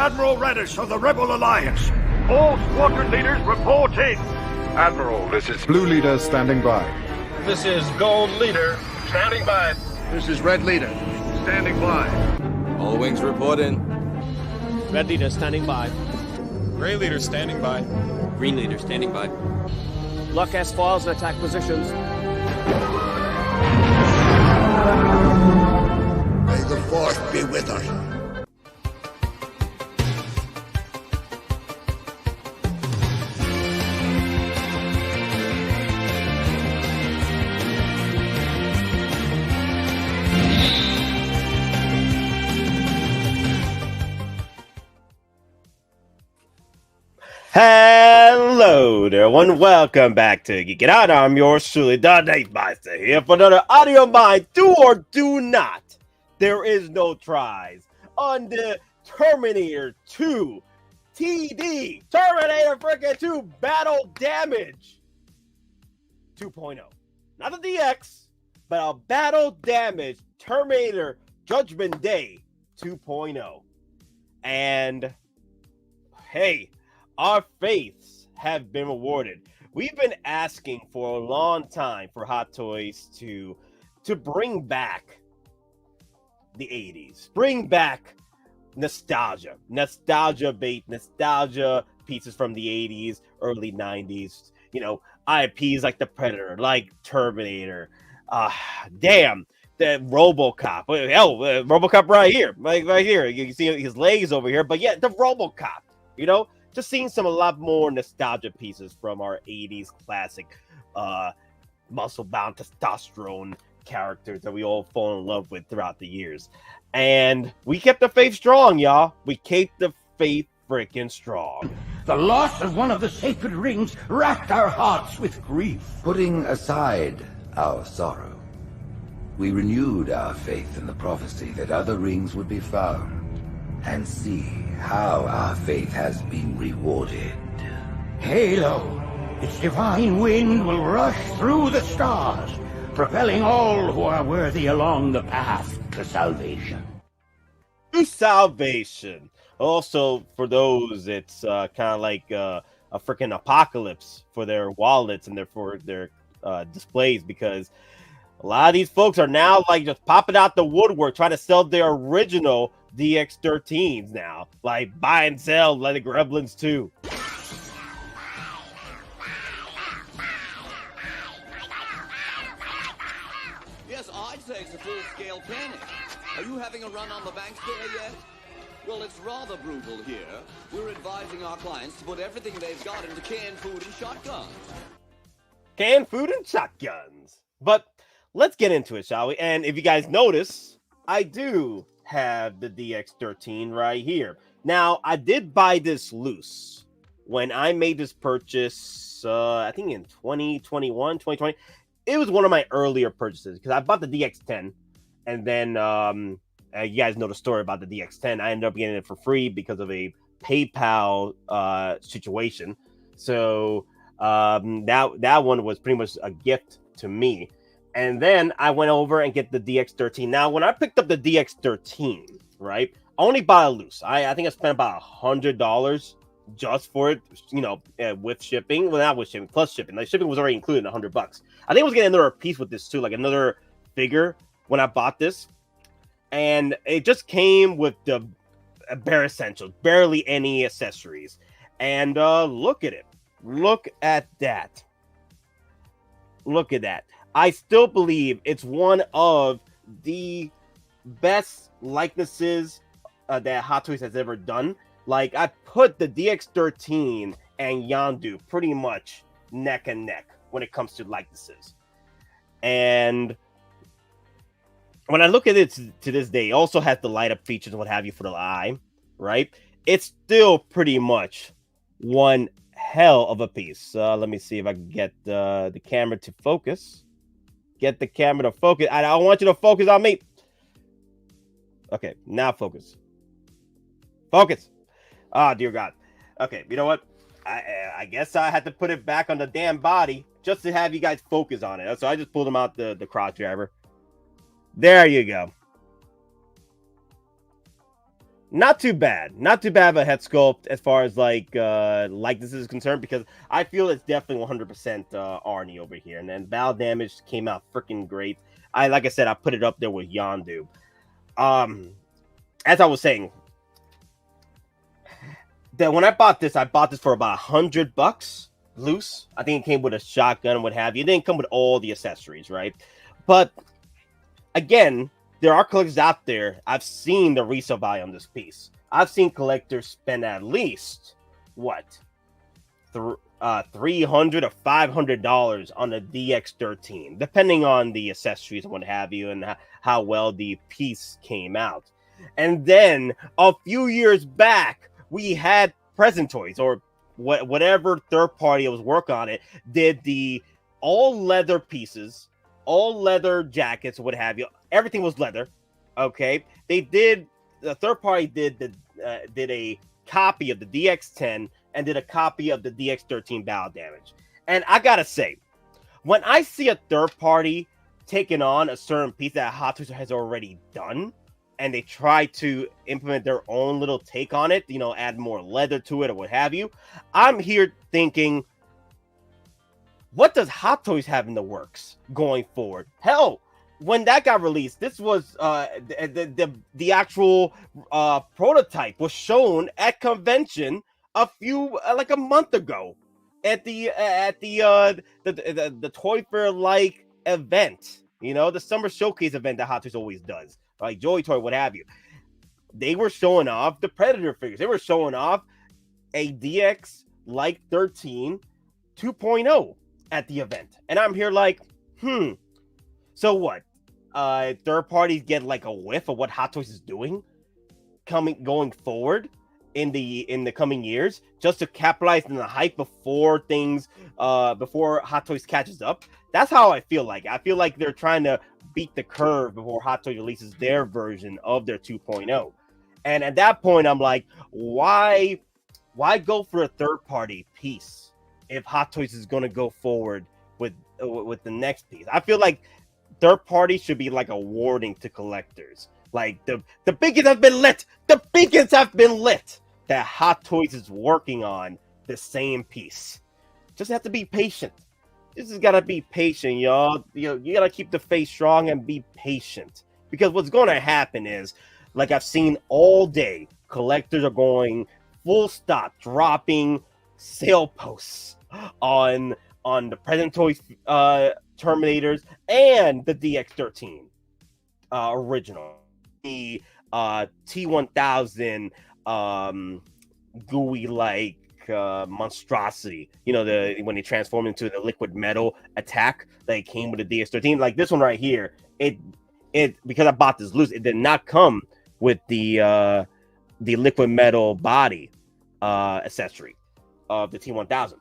Admiral Reddish of the Rebel Alliance. All squadron leaders report in. Admiral, this is Blue Leader standing by. This is Gold Leader, standing by. This is Red Leader, standing by. All wings report in. Red Leader standing by. Gray Leader standing by. Green Leader standing by. Lock S files and attack positions. May the Force be with us. Hello there, everyone. Welcome back to Geekin Out. I'm yours truly, the Nate Myster, here for another audio mine. Do or do not. There is no tries on the Terminator 2 TD. Terminator freaking 2 Battle Damage 2.0. Not a DX, but a Battle Damage Terminator Judgment Day 2.0. And hey, our faiths have been rewarded. We've been asking for a long time for Hot Toys to bring back the 80s. Bring back nostalgia. Nostalgia bait, nostalgia pieces from the 80s, early 90s. You know, IPs like the Predator, like Terminator. Damn, the RoboCop. Hell, RoboCop right here. Right here. You can see his legs over here. But yeah, the RoboCop, you know? Just seeing a lot more nostalgia pieces from our 80s classic muscle-bound testosterone characters that we all fall in love with throughout the years. And we kept the faith strong, y'all. We kept the faith freaking strong. The loss of one of the sacred rings racked our hearts with grief. Putting aside our sorrow, we renewed our faith in the prophecy that other rings would be found, and see how our faith has been rewarded. Halo, its divine wind will rush through the stars, propelling all who are worthy along the path to salvation. To salvation. Also, for those, it's kind of like a freaking apocalypse for their wallets and for their displays, because a lot of these folks are now like just popping out the woodwork trying to sell their original DX13s now, like buy and sell like the Gremlins 2. Yes, I'd say it's a full-scale panic. Are you having a run on the banks there yet? Well, it's rather brutal here. We're advising our clients to put everything they've got into canned food and shotguns. Canned food and shotguns. But let's get into it, shall we? And if you guys notice, I do have the DX13 right here. Now, I did buy this loose when I made this purchase, I think in 2020. It was one of my earlier purchases because I bought the DX10, and then you guys know the story about the DX10. I ended up getting it for free because of a PayPal situation. So that one was pretty much a gift to me. And then I went over and get the DX13. Now, when I picked up the DX13, right, I only bought it loose. I think I spent about $100 just for it, you know, with shipping. Well, not with shipping, plus shipping. Like, shipping was already included in $100. I think I was getting another piece with this too, like another figure when I bought this. And it just came with the bare essentials, barely any accessories. And look at it. Look at that. Look at that. I still believe it's one of the best likenesses that Hot Toys has ever done. Like, I put the DX13 and Yondu pretty much neck and neck when it comes to likenesses. And when I look at it to this day, it also has the light up features and what have you for the eye, right? It's still pretty much one hell of a piece. Let me see if I can get the camera to focus. Get the camera to focus. I don't want you to focus on me. Okay, now focus. Focus. Oh, dear God. Okay, you know what? I guess I had to put it back on the damn body just to have you guys focus on it. So I just pulled them out the cross driver. There you go. Not too bad. Not too bad of a head sculpt as far as this is concerned, because I feel it's definitely 100% Arnie over here. And then Val Damage came out freaking great. Like I said, I put it up there with Yondu. As I was saying, that when I bought this for about $100 loose. I think it came with a shotgun and what have you. It didn't come with all the accessories, right? But again, there are collectors out there. I've seen the resale value on this piece. I've seen collectors spend at least $300 or $500 on a DX13, depending on the accessories and what have you, and how well the piece came out. And then a few years back, we had Present Toys, or whatever third party that was working on it, did the all leather pieces, all leather jackets, what have you. Everything was leather. Okay, the third party did a copy of the DX10 and did a copy of the DX13 Battle Damage. And I gotta say, when I see a third party taking on a certain piece that Hot Toys has already done, and they try to implement their own little take on it, add more leather to it or what have you, I'm here thinking, what does Hot Toys have in the works going forward? Hell, when that got released, this was the actual prototype was shown at convention a month ago at the Toy Fair like event, the summer showcase event that Hot Toys always does, like Joy Toy, what have you. They were showing off the Predator figures. They were showing off a DX like 13 2.0 at the event, and I'm here like, so what? Third parties get like a whiff of what Hot Toys is doing going forward in the coming years, just to capitalize on the hype before Hot Toys catches up. That's how I feel like. I feel like they're trying to beat the curve before Hot Toys releases their version of their 2.0. And at that point, I'm like, why go for a third party piece if Hot Toys is going to go forward with the next piece? I feel like third party should be like a warning to collectors. Like the beacons have been lit. The beacons have been lit that Hot Toys is working on the same piece. Just have to be patient. This has got to be patient, y'all. You got to keep the faith strong and be patient, because what's going to happen is, like I've seen all day, collectors are going full stop, dropping sale posts on the Present Toys Terminators and the DX13 original, the T-1000 gooey like monstrosity, when they transform into the liquid metal attack that came with the DX13. Like this one right here, it because I bought this loose, it did not come with the liquid metal body accessory of the T-1000.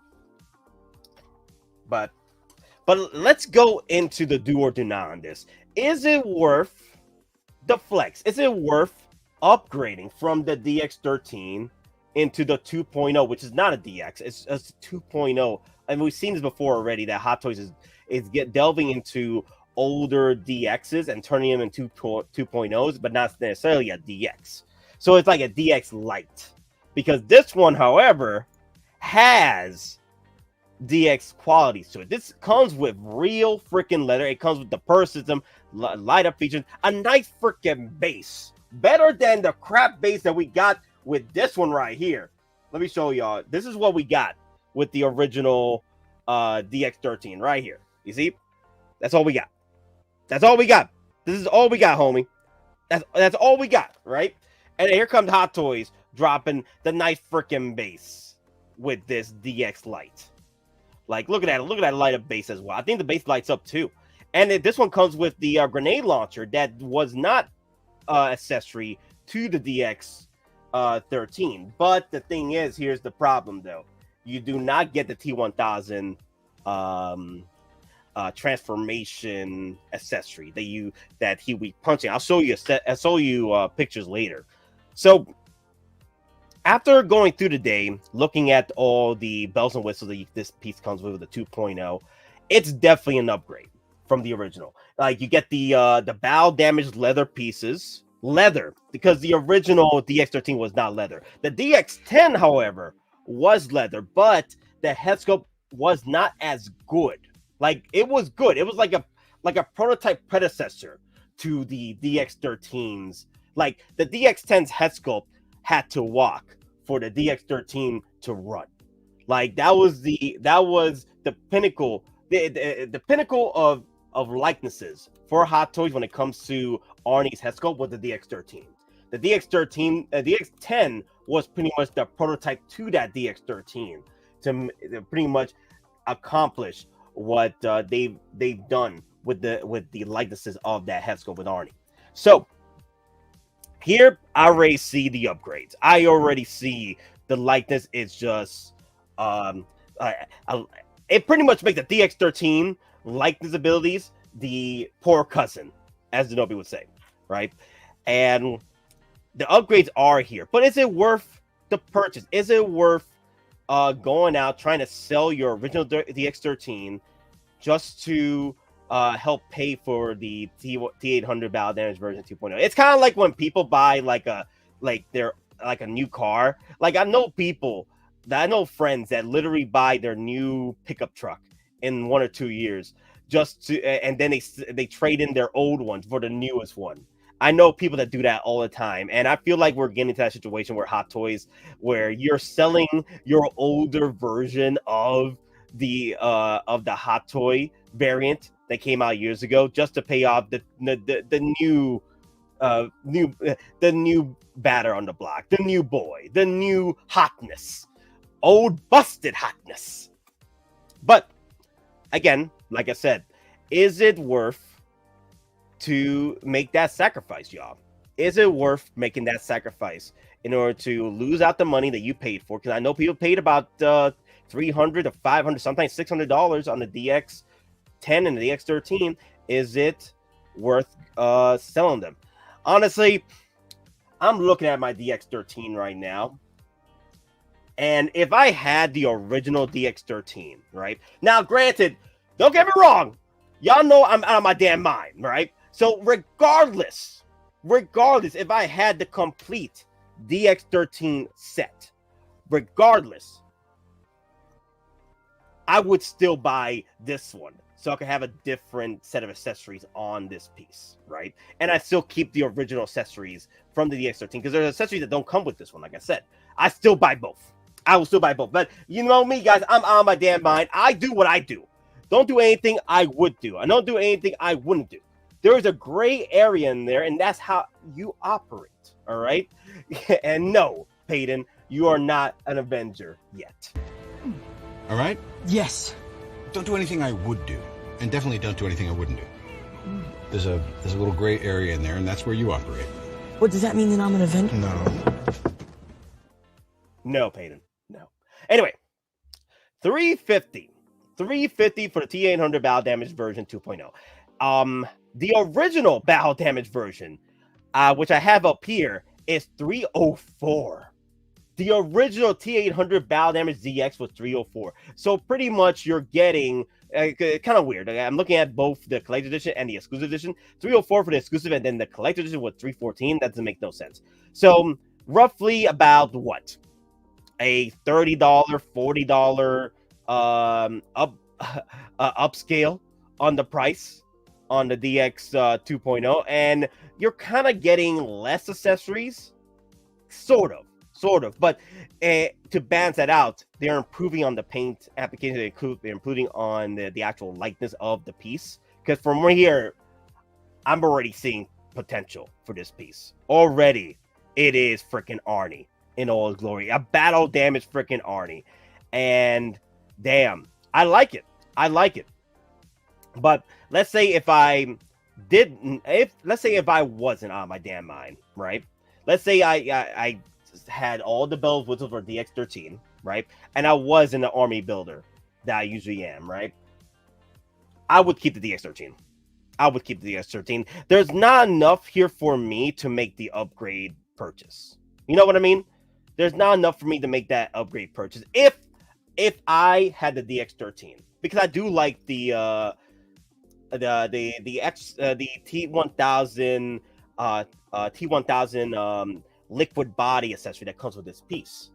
But let's go into the do or do not on this. Is it worth the flex? Is it worth upgrading from the DX13 into the 2.0, which is not a DX, it's 2.0? And we've seen this before already, that Hot Toys is delving into older DXs and turning them into 2.0s, but not necessarily a DX. So it's like a DX light, because this one, however, has DX qualities to it. This comes with real freaking leather. It comes with the purse system, light up features, a nice freaking base, better than the crap base that we got with this one right here. Let me show y'all. This is what we got with the original DX13 right here. You see? That's all we got. That's all we got. This is all we got, homie. That's all we got, right? And here comes Hot Toys dropping the nice freaking base with this DX light. Like, look at that. Look at that light up base as well. I think the base lights up too. And this one comes with the grenade launcher that was not accessory to the DX 13. But the thing is, here's the problem though. You do not get the T-1000 transformation accessory that he was punching. I'll show you pictures later. So after going through the day, looking at all the bells and whistles that this piece comes with the 2.0, it's definitely an upgrade from the original. Like, you get the bow damaged leather pieces leather, because the original DX13 was not leather. The DX10, however, was leather, but the head sculpt was not as good. Like, it was good. It was like a prototype predecessor to the DX13's. Like, the DX10's head sculpt had to walk for the DX13 to run. Like, that was the pinnacle, the pinnacle of likenesses for Hot Toys when it comes to Arnie's head sculpt was the DX13. The DX10 was pretty much the prototype to that DX13 to pretty much accomplish what they've done with the likenesses of that head sculpt with Arnie. So here I already see the upgrades. I already see the likeness is just it pretty much makes the DX13 likeness abilities the poor cousin, as Zenobi would say, right? And the upgrades are here, but is it worth the purchase? Is it worth going out trying to sell your original DX13 just to help pay for the T-800 battle damage version 2.0? It's kind of like when people buy like a new car. Like, I know friends that literally buy their new pickup truck in 1 or 2 years just to, and then they trade in their old ones for the newest one. I know people that do that all the time, and I feel like we're getting to that situation where Hot Toys, where you're selling your older version of the Hot Toy variant that came out years ago just to pay off the new batter on the block, the new boy, the new hotness, old busted hotness. But again, like I said, is it worth to make that sacrifice, y'all? Is it worth making that sacrifice in order to lose out the money that you paid for? Because I know people paid about $300 to $500, sometimes $600 on the DX10 and the DX13. Is it worth selling them? Honestly, I'm looking at my DX13 right now, and if I had the original DX13, right now, granted, don't get me wrong, y'all know I'm out of my damn mind, right? So regardless, if I had the complete DX13 set, regardless, I would still buy this one so I could have a different set of accessories on this piece, right? And I still keep the original accessories from the DX13 because there's accessories that don't come with this one. Like I said, I still buy both. I will still buy both. But you know me, guys, I'm on my damn mind. I do what I do. Don't do anything I would do. I don't do anything I wouldn't do. There is a gray area in there, and that's how you operate, all right? And no, Peyton, you are not an Avenger yet. All right? Yes. Don't do anything I would do, and definitely don't do anything I wouldn't do. There's a little gray area in there, and that's where you operate. What, does that mean that I'm an Avenger? No. No, Peyton, no. Anyway, $350 for the T-800 battle damage version 2.0. The original battle damage version, which I have up here, is $304. The original T-800 battle damage ZX was $304. So pretty much you're getting kind of weird. I'm looking at both the collector's edition and the exclusive edition. $304 for the exclusive, and then the collector's edition was $314. That doesn't make no sense. So roughly about what? A $30, $40 upscale on the price on the DX 2.0, and you're kind of getting less accessories, sort of, but to balance that out, they're improving on the paint application. They're improving on the actual likeness of the piece, because from right here, I'm already seeing potential for this piece. Already, it is freaking Arnie in all his glory, a battle damage freaking Arnie, and damn, I like it. But let's say if I wasn't on my damn mind, right? Let's say I had all the bells whistles for DX13, right? And I was in the army builder that I usually am, right? I would keep the DX13. There's not enough here for me to make the upgrade purchase. You know what I mean? There's not enough for me to make that upgrade purchase if I had the DX13, because I do like the T1000 T-1000 liquid body accessory that comes with this piece.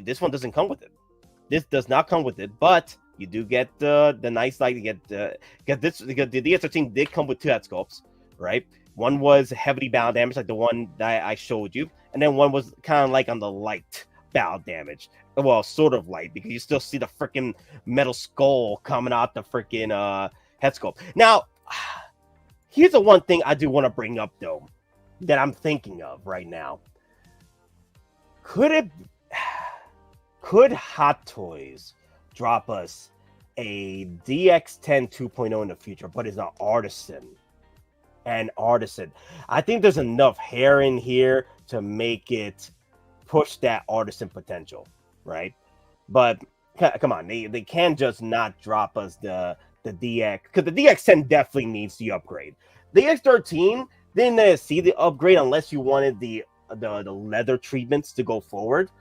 This one doesn't come with it. This does not come with it, but you do get the nice, like, you get this, because the DS13 did come with 2 head sculpts, right? One was heavily battle damage, like the one that I showed you, and then one was kind of like on the light battle damage. Well, sort of light, because you still see the freaking metal skull coming out the freaking head sculpt. Now, here's the one thing I do want to bring up, though, that I'm thinking of right now. Could Hot Toys drop us a DX10 2.0 in the future, but it's an artisan? I think there's enough hair in here to make it push that artisan potential, right? But come on, they can't just not drop us the DX, because the DX10 definitely needs the upgrade. The X13 didn't see the upgrade unless you wanted the leather treatments to go forward.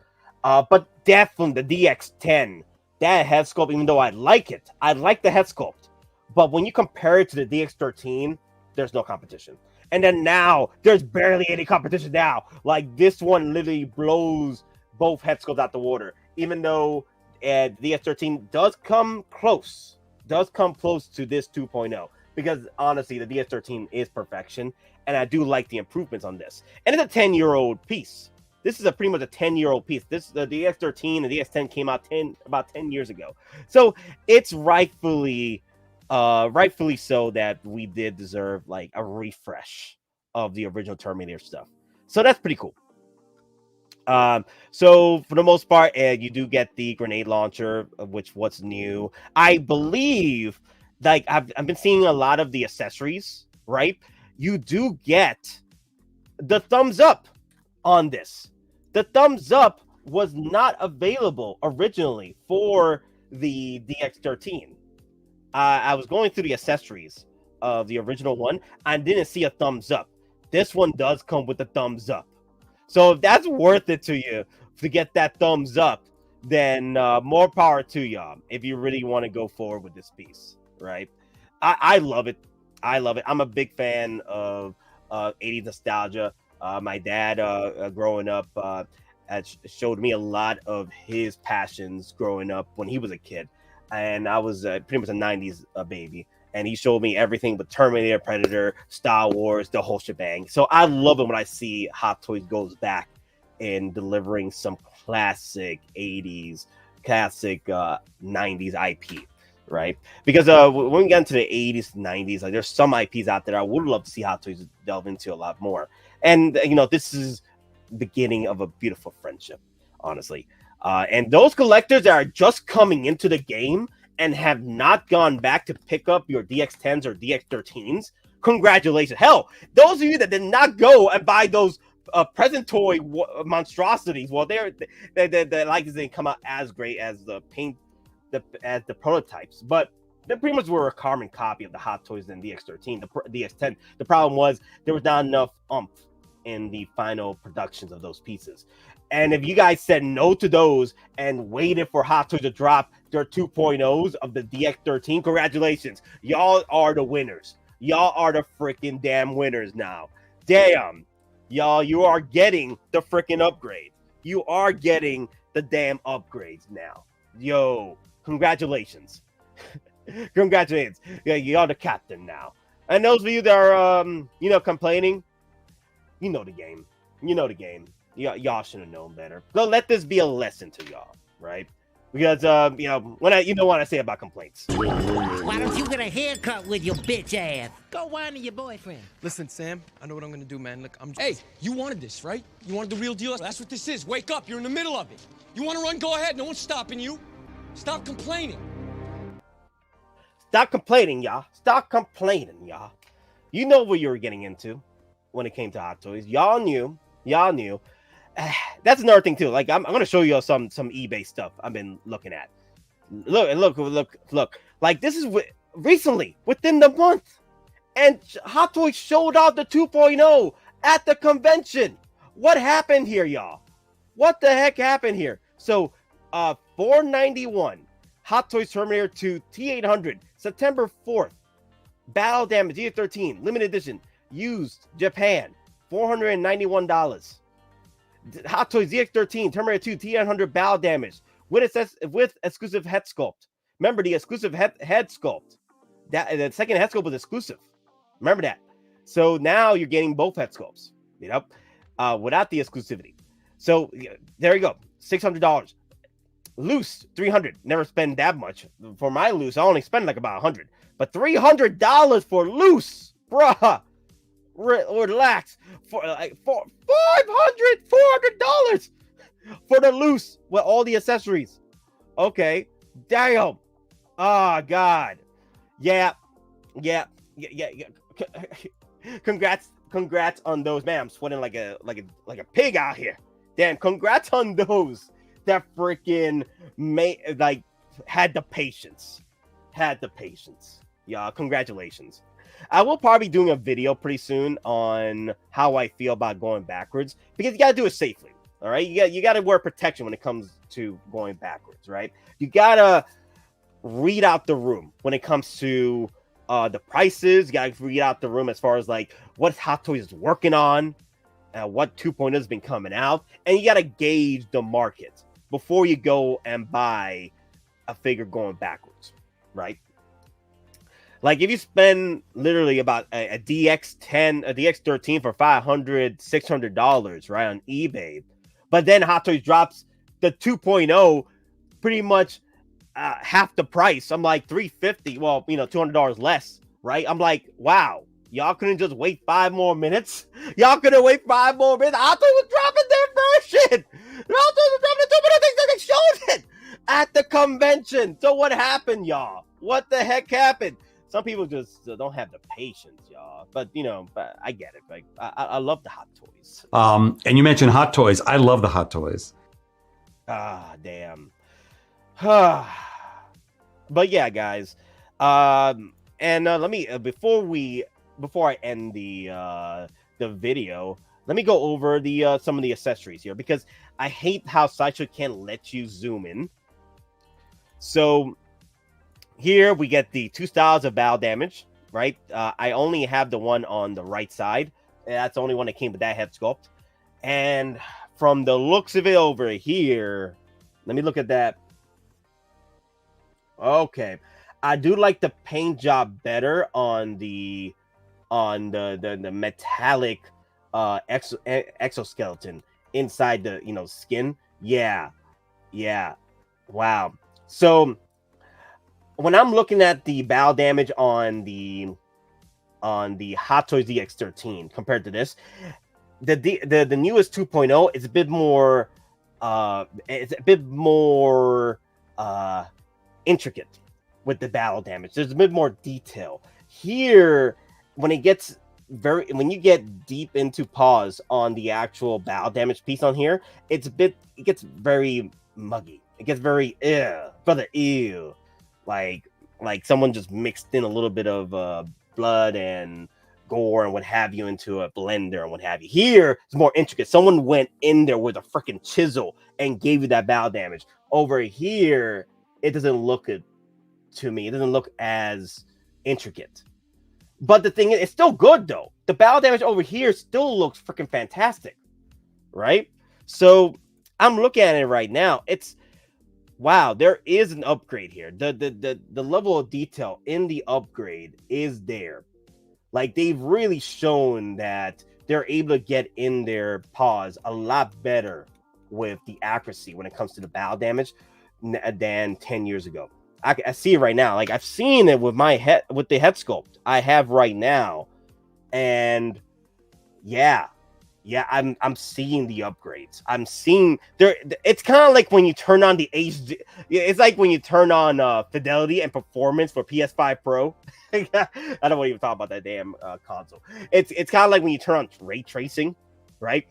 But definitely the DX10, that head sculpt, even though I like it, I like the head sculpt, but when you compare it to the DX13, there's no competition. And then now there's barely any competition now. Like, this one literally blows both head sculpts out the water, even though the DX13 does come close to this 2.0, because honestly the DS13 is perfection, and I do like the improvements on this. And it's a 10-year-old piece. This is pretty much a 10-year-old piece. The DS13 and the DS10 came out about 10 years ago, so it's rightfully so that we did deserve like a refresh of the original Terminator stuff. So that's pretty cool. So for the most part, you do get the grenade launcher, which what's new. I believe, like, I've been seeing a lot of the accessories, right? You do get the thumbs up on this. The thumbs up was not available originally for the DX13. I was going through the accessories of the original one. I didn't see a thumbs up. This one does come with a thumbs up. So if that's worth it to you to get that thumbs up, then more power to y'all if you really want to go forward with this piece, right? I love it. I'm a big fan of 80s nostalgia. My dad, growing up, showed me a lot of his passions growing up when he was a kid. And I was pretty much a 90s baby. And he showed me everything with Terminator, Predator, Star Wars, the whole shebang. So I love it when I see Hot Toys goes back in delivering some classic 80s, classic 90s IP, right? Because when we get into the 80s, 90s, like, there's some IPs out there I would love to see Hot Toys delve into a lot more. And, you know, this is the beginning of a beautiful friendship, honestly. And those collectors that are just coming into the game and have not gone back to pick up your DX10s or DX13s, congratulations. Hell, those of you that did not go and buy those present toy monstrosities, well, they're likely didn't come out as great as the as the prototypes, but they pretty much were a carbon copy of the Hot Toys and DX13, the DX10. The problem was there was not enough oomph in the final productions of those pieces. And if you guys said no to those and waited for Hot Toys to drop their 2.0s of the DX13, congratulations. Y'all are the winners. Y'all are the freaking damn winners now. Damn. Y'all, you are getting the freaking upgrade. You are getting the damn upgrades now. Yo, congratulations. Congratulations. Yeah, you're the captain now. And those of you that are, complaining, you know the game. You know the game. Y'all should have known better. So let this be a lesson to y'all, right? Because when I say about complaints. Why don't you get a haircut with your bitch ass? Go whine to your boyfriend. Listen, Sam, I know what I'm gonna do, man. Look, Hey, you wanted this, right? You wanted the real deal? That's what this is. Wake up, you're in the middle of it. You wanna run, go ahead. No one's stopping you. Stop complaining. Stop complaining, y'all. Stop complaining, y'all. You know what you were getting into when it came to Hot Toys. Y'all knew. That's another thing too. Like, I'm gonna show you some eBay stuff I've been looking at. Look. Like, this is recently within the month, and Hot Toys showed off the 2.0 at the convention. What happened here, y'all? What the heck happened here? So, $491 Hot Toys Terminator 2 T-800 September 4th. Battle Damage DX13 limited edition. used, Japan, $491. Hot Toys ZX13, Terminator 2, T-800 battle damage with exclusive head sculpt. Remember the exclusive head sculpt. That the second head sculpt was exclusive. Remember that. So now you're getting both head sculpts, without the exclusivity. So there you go, $600. Loose, $300. Never spend that much for my loose. I only spend like about $100, but $300 for loose, bruh. Relax for like $400 for the loose with all the accessories. Okay, damn. Oh God, yeah. Congrats on those, man. I'm sweating like a pig out here. Damn, congrats on those that freaking had the patience. Yeah, congratulations. I will probably be doing a video pretty soon on how I feel about going backwards, because you gotta do it safely. All right, you gotta wear protection when it comes to going backwards, right? You gotta read out the room when it comes to the prices. You gotta read out the room as far as like what Hot Toys is working on, what 2.0 has been coming out, and you gotta gauge the market before you go and buy a figure going backwards, right? Like if you spend literally about a DX10, a DX13 for $500, $600, right, on eBay, but then Hot Toys drops the 2.0 pretty much half the price. I'm like $350, well, $200 less, right? I'm like, wow, y'all couldn't just wait 5 more minutes? Y'all couldn't wait 5 more minutes? Hot Toys was dropping their version. Hot Toys was dropping the 2.0 things that they showed it at the convention. So what happened, y'all? What the heck happened? Some people just don't have the patience, y'all. But but I get it. Like I love the Hot Toys. And you mentioned Hot Toys. I love the Hot Toys. Ah, damn. But yeah, guys. And let me before I end the video, let me go over the some of the accessories here, because I hate how Sideshow can't let you zoom in. So here we get the 2 styles of battle damage, right? I only have the one on the right side. That's the only one that came with that head sculpt. And from the looks of it over here, let me look at that. Okay, I do like the paint job better on the metallic exoskeleton inside the skin. Yeah, wow. So when I'm looking at the battle damage on the Hot Toys DX13 compared to this, the newest 2.0 is a bit more intricate with the battle damage. There's a bit more detail here. When you get deep into pause on the actual battle damage piece on here, it gets very muggy. It gets very ew. Like someone just mixed in a little bit of blood and gore and what have you into a blender and what have you. Here it's more intricate. Someone went in there with a freaking chisel and gave you that battle damage. Over here, it doesn't look good to me. It doesn't look as intricate. But the thing is, it's still good though. The battle damage over here still looks freaking fantastic, right? So I'm looking at it right now. It's wow, there is an upgrade here. The level of detail in the upgrade is there. Like they've really shown that they're able to get in their paws a lot better with the accuracy when it comes to the battle damage than 10 years ago. I see it right now. Like I've seen it with my head, with the head sculpt I have right now, and yeah, I'm seeing the upgrades. I'm seeing there. It's kind of like when you turn on the HD. It's like when you turn on fidelity and performance for PS5 Pro. I don't want to even talk about that damn console. It's kind of like when you turn on ray tracing, right?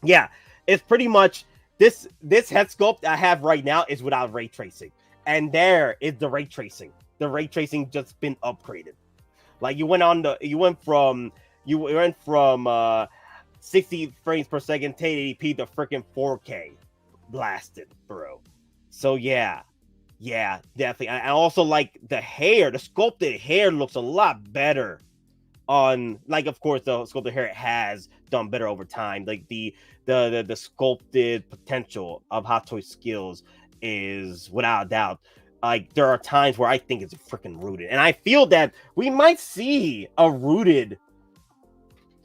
Yeah, it's pretty much this head sculpt I have right now is without ray tracing. And there is the ray tracing. The ray tracing just been upgraded. Like you went from 60 frames per second 1080p to freaking 4K blasted, bro. So yeah, definitely. I also like the hair. The sculpted hair looks a lot better on, like, of course, the sculpted hair has done better over time. Like the sculpted potential of Hot Toys skills is without a doubt. Like, there are times where I think it's freaking rooted, and I feel that we might see a rooted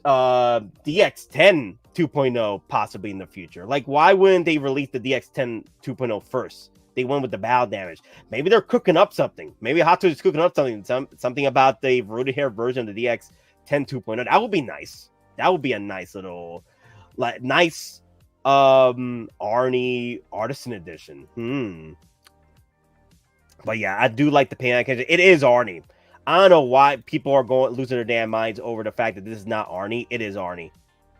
DX10 2.0 possibly in the future. Like, why wouldn't they release the DX10 2.0 first? They went with the battle damage. Maybe they're cooking up something. Maybe Hot Toys is cooking up something about the rooted hair version of the DX10 2.0. That would be nice. That would be a nice little, like, nice Arnie Artisan Edition. But yeah, I do like the paint. It is Arnie. I don't know why people are losing their damn minds over the fact that this is not Arnie. It is Arnie.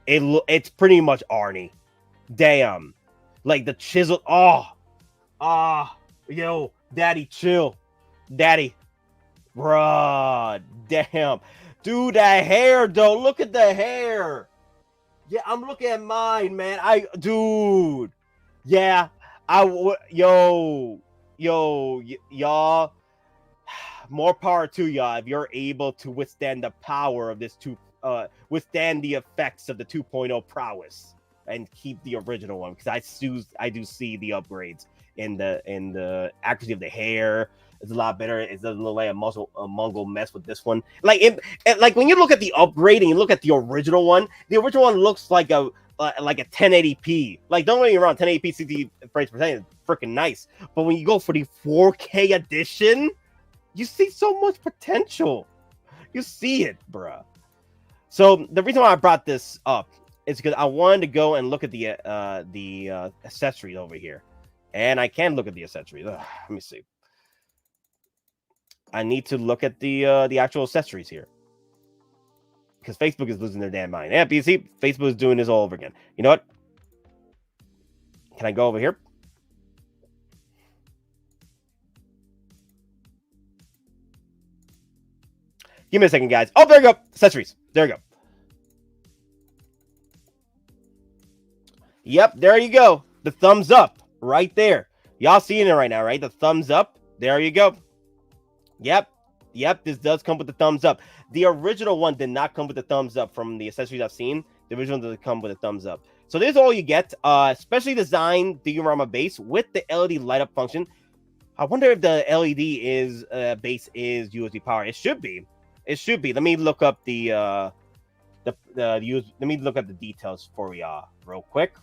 It's pretty much Arnie. Damn. Like the chisel. Yo, daddy, chill. Daddy. Bruh. Damn. Dude, that hair, though. Look at the hair. Yeah, I'm looking at mine, man. Dude. Yeah. Y'all. More power to y'all if you're able to withstand the power of this withstand the effects of the 2.0 prowess and keep the original one, because I do see the upgrades in the accuracy of the hair. It's a lot better. It doesn't look like a Mongol mess with this one. Like like when you look at the upgrade and you look at the original one looks like a 1080p. Like, don't get me wrong, 1080p 60 frames per second is freaking nice. But when you go for the 4K edition, you see so much potential. You see it, bruh. So the reason why I brought this up is because I wanted to go and look at the accessories over here, and I can look at the accessories. Let me see. I need to look at the actual accessories here, because Facebook is losing their damn mind. Yeah, you see, Facebook is doing this all over again. You know what? Can I go over here? Give me a second, guys. Oh, there you go. Accessories. There you go. Yep, there you go. The thumbs up right there. Y'all seeing it right now, right? The thumbs up. There you go. Yep. This does come with the thumbs up. The original one did not come with the thumbs up from the accessories I've seen. The original doesn't come with a thumbs up. So this is all you get. Specially designed diorama base with the LED light up function. I wonder if the LED base is USB power. It should be. It should be. Let me look up let me look at the details for y'all real quick.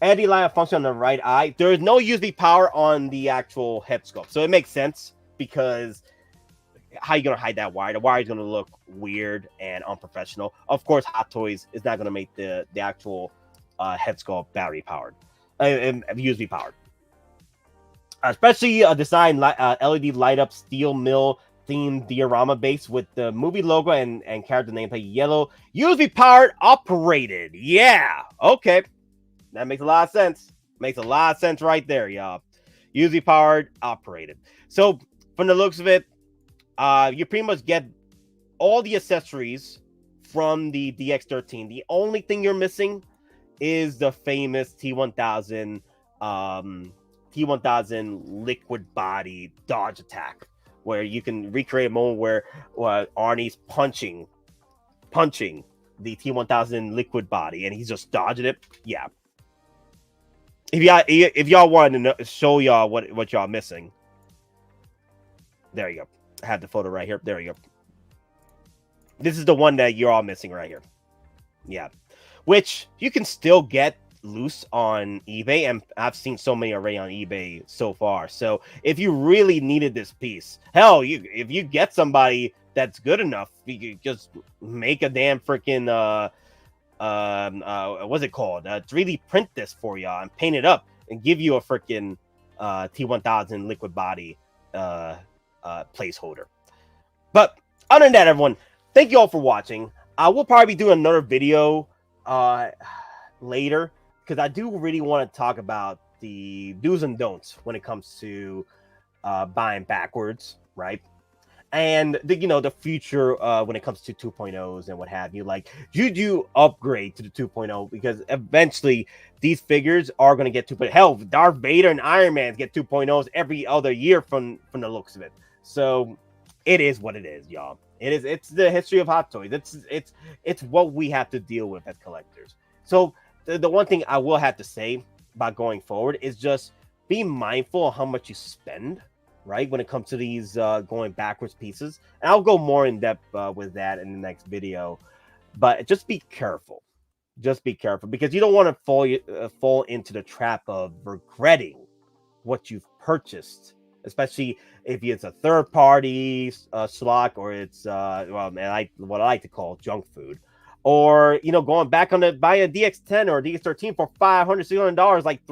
LED light up function on the right eye. There is no USB power on the actual head sculpt, so it makes sense, because how are you gonna hide that wire? The wire is gonna look weird and unprofessional. Of course, Hot Toys is not gonna make the actual head sculpt battery powered, USB powered. Especially a design LED light up steel mill themed diorama base with the movie logo and character nameplate yellow, USB powered, operated. Yeah, okay, that makes a lot of sense. Makes a lot of sense right there, y'all. USB powered, operated. So from the looks of it, you pretty much get all the accessories from the DX13. The only thing you're missing is the famous T-1000 liquid body dodge attack, where you can recreate a moment where Arnie's punching the T-1000 liquid body and he's just dodging it. Yeah. If y'all wanted to show y'all what y'all missing, there you go. I have the photo right here. There you go. This is the one that you're all missing right here. Yeah. Which you can still get loose on eBay, and I've seen so many already on eBay so far. So if you really needed this piece, hell, if you get somebody that's good enough, you could just make a damn freaking what's it called? 3D print this for y'all and paint it up and give you a freaking T-1000 liquid body placeholder. But other than that, everyone, thank you all for watching. I will probably be doing another video later, because I do really want to talk about the do's and don'ts when it comes to buying backwards, right? And the future when it comes to 2.0s and what have you. Like, you do upgrade to the 2.0, because eventually these figures are going to get 2.0. Hell, Darth Vader and Iron Man get 2.0s every other year from the looks of it. So it is what it is, y'all. It's the history of Hot Toys. It's what we have to deal with as collectors. So the one thing I will have to say about going forward is just be mindful of how much you spend, right? When it comes to these going backwards pieces. And I'll go more in depth with that in the next video. But just be careful. Just be careful, because you don't want to fall into the trap of regretting what you've purchased, especially if it's a third-party slot, or it's well, man, what I like to call junk food, or going back on buy a DX10 or DX13 for $500, $600, like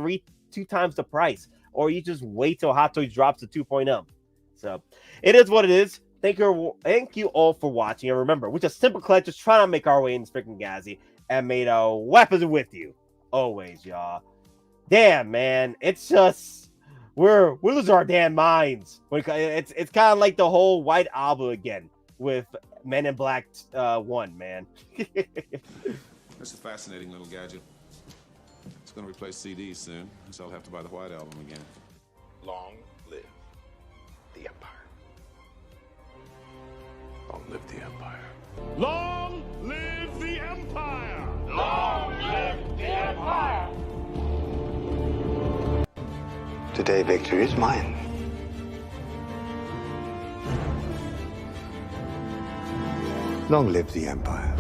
two times the price, or you just wait till Hot Toys drops to 2.0. So it is what it is. Thank you all for watching, and remember, we're just simple collectors trying to make our way in this freaking Gazzy, and made our weapons with you always, y'all. Damn, man, it's just we're losing our damn minds. It's kind of like the whole White Album again with Men in Black 1, man. That's a fascinating little gadget. It's going to replace CDs soon, so I'll have to buy the White Album again. Long live the Empire. Long live the Empire. Long live the Empire! Long live the Empire! Today, victory is mine. Long live the Empire.